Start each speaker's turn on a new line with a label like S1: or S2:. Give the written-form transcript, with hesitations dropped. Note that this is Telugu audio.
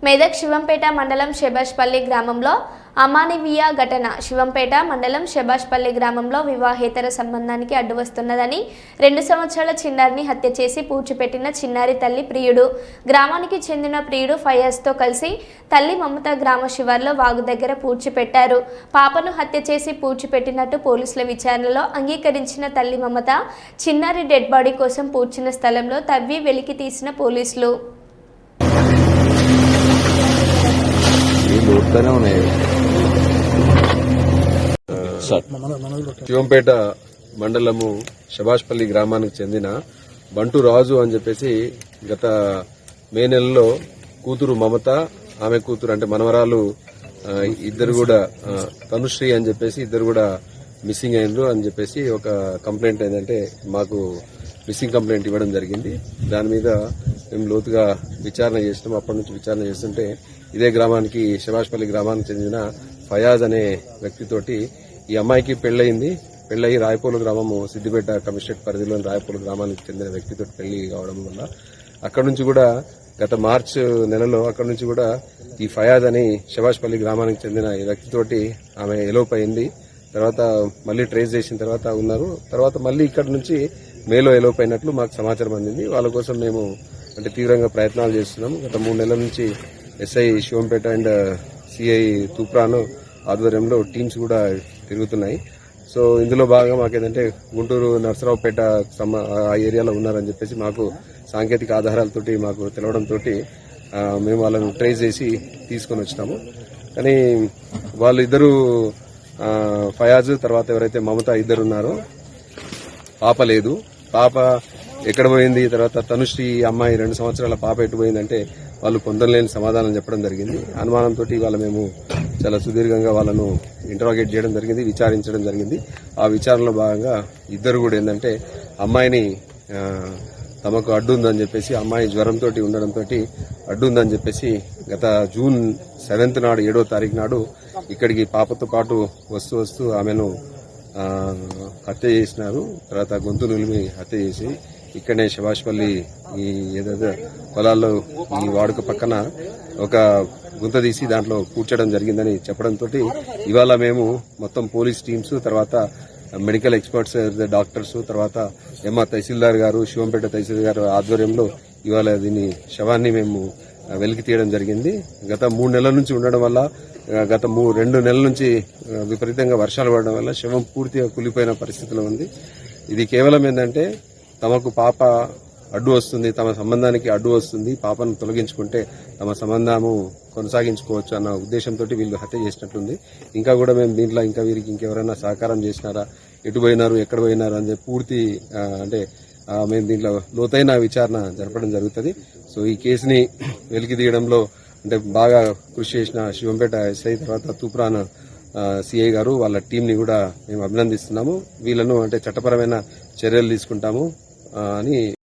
S1: మెదక్ శివంపేట మండలం శభాష్పల్లి గ్రామంలో అమానవీయ ఘటన. శివంపేట మండలం శభాష్పల్లి గ్రామంలో వివాహేతర సంబంధానికి అడ్డు వస్తున్నదని 2 సంవత్సరాల చిన్నారిని హత్య చేసి పూడ్చిపెట్టిన చిన్నారి తల్లి ప్రియుడు. గ్రామానికి చెందిన ప్రియుడు ఫయాజ్తో కలిసి తల్లి మమత గ్రామ శివార్లో వాగు దగ్గర పూడ్చిపెట్టారు. పాపను హత్య చేసి పూడ్చిపెట్టినట్టు పోలీసుల విచారణలో అంగీకరించిన తల్లి మమత చిన్నారి డెడ్ బాడీ కోసం పూడ్చిన స్థలంలో తవ్వి వెలికి తీసిన పోలీసులు.
S2: శివంపేట మండలము శభాష్పల్లి గ్రామానికి చెందిన బంటు రాజు అని చెప్పేసి గత మే నెలలో కూతురు మమత, ఆమె కూతురు అంటే మనవరాలు ఇద్దరు కూడా తనుశ్రీ అని చెప్పేసి ఇద్దరు కూడా మిస్సింగ్ అయినరు అని చెప్పేసి ఒక కంప్లైంట్ ఏంటంటే మాకు మిస్సింగ్ కంప్లైంట్ ఇవ్వడం జరిగింది. దాని మీద మేము లోతుగా విచారణ చేసినాం. అప్పటి నుంచి విచారణ చేస్తుంటే ఇదే గ్రామానికి శభాష్పల్లి గ్రామానికి చెందిన ఫయాజ్ అనే వ్యక్తితోటి ఈ అమ్మాయికి పెళ్లయి రాయపోలు గ్రామము సిద్దిపేట కమిషనరేట్ పరిధిలోని రాయపోలు గ్రామానికి చెందిన వ్యక్తితో పెళ్లి కావడం వల్ల అక్కడి నుంచి కూడా గత మార్చ్ నెలలో అక్కడి నుంచి కూడా ఈ ఫయాజ్ అని శభాష్పల్లి గ్రామానికి చెందిన ఈ వ్యక్తితోటి ఆమె ఎలోప్ అయింది. తర్వాత మళ్లీ ట్రేస్ చేసిన తర్వాత ఉన్నారు. తర్వాత మళ్లీ ఇక్కడి నుంచి మేలో ఎలోప్ అయినట్లు మాకు సమాచారం అందింది. వాళ్ళ కోసం మేము అంటే తీవ్రంగా ప్రయత్నాలు చేస్తున్నాం. గత 3 నెలల నుంచి SI Shivampet and CI Toopran ఆధ్వర్యంలో టీమ్స్ కూడా తిరుగుతున్నాయి. సో ఇందులో భాగంగా మాకేంటంటే గుంటూరు నర్సరావుపేట ఆ ఏరియాలో ఉన్నారని చెప్పేసి మాకు సాంకేతిక ఆధారాలతోటి మాకు తెలవడంతో మేము వాళ్ళని ట్రేస్ చేసి తీసుకొని వచ్చినాము. కానీ వాళ్ళు ఇద్దరు ఫయాజ్ తర్వాత ఎవరైతే మమత ఇద్దరు ఉన్నారో పాప లేదు. పాప ఎక్కడ పోయింది, తర్వాత తనుశ్రీ అమ్మాయి 2 సంవత్సరాల పాప ఎటు పోయిందంటే వాళ్ళు పొందలేని సమాధానం చెప్పడం జరిగింది. అనుమానంతో ఇవాళ మేము చాలా సుదీర్ఘంగా వాళ్ళను ఇంటరాగేట్ చేయడం జరిగింది, విచారించడం జరిగింది. ఆ విచారణలో భాగంగా ఇద్దరు కూడా ఏంటంటే అమ్మాయిని తమకు అడ్డు ఉందని చెప్పేసి, అమ్మాయి జ్వరంతో ఉండడంతో అడ్డు ఉందని చెప్పేసి గత జూన్ 7th నాడు 7వ తారీఖు నాడు ఇక్కడికి పాపతో పాటు వస్తూ ఆమెను హత్య చేసినారు. తర్వాత గొంతు నిలిమి హత్య చేసి ఇక్కడనే శభాష్పల్లి ఈ ఏదైతే పొలాల్లో ఈ వాడుక పక్కన ఒక గుంత తీసి దాంట్లో కూర్చడం జరిగిందని చెప్పడంతో ఇవాళ మేము మొత్తం పోలీస్ టీమ్స్, తర్వాత మెడికల్ ఎక్స్పర్ట్స్, డాక్టర్స్, తర్వాత తహసీల్దార్ గారు, శివంపేట తహసీల్దార్ గారు ఆధ్వర్యంలో ఇవాళ దీని శవాన్ని మేము వెలికి తీయడం జరిగింది. గత 3 నెలల నుంచి ఉండడం వల్ల, గత 2 నెలల నుంచి విపరీతంగా వర్షాలు పడడం వల్ల శవం పూర్తిగా కూలిపోయిన పరిస్థితిలో ఉంది. ఇది కేవలం ఏంటంటే తమకు పాప అడ్డు వస్తుంది, తమ సంబంధానికి అడ్డు వస్తుంది, పాపను తొలగించుకుంటే తమ సంబంధము కొనసాగించుకోవచ్చు అన్న ఉద్దేశంతో వీళ్ళు హత్య చేసినట్లుంది. ఇంకా కూడా మేము దీంట్లో ఇంకా వీరికి ఇంకెవరైనా సహకారం చేసినారా, ఎటు పోయినారు, ఎక్కడ పోయినారు అని చెప్పి పూర్తి అంటే మేము దీంట్లో లోతైన విచారణ జరపడం జరుగుతుంది. సో ఈ కేసుని వెలికి తీయడంలో అంటే బాగా కృషి చేసిన శివంపేట ఎస్ఐ, తర్వాత తూప్రాన్ సిఐ గారు, వాళ్ళ టీంని కూడా మేము అభినందిస్తున్నాము. వీళ్ళను అంటే చట్టపరమైన చర్యలు తీసుకుంటాము అని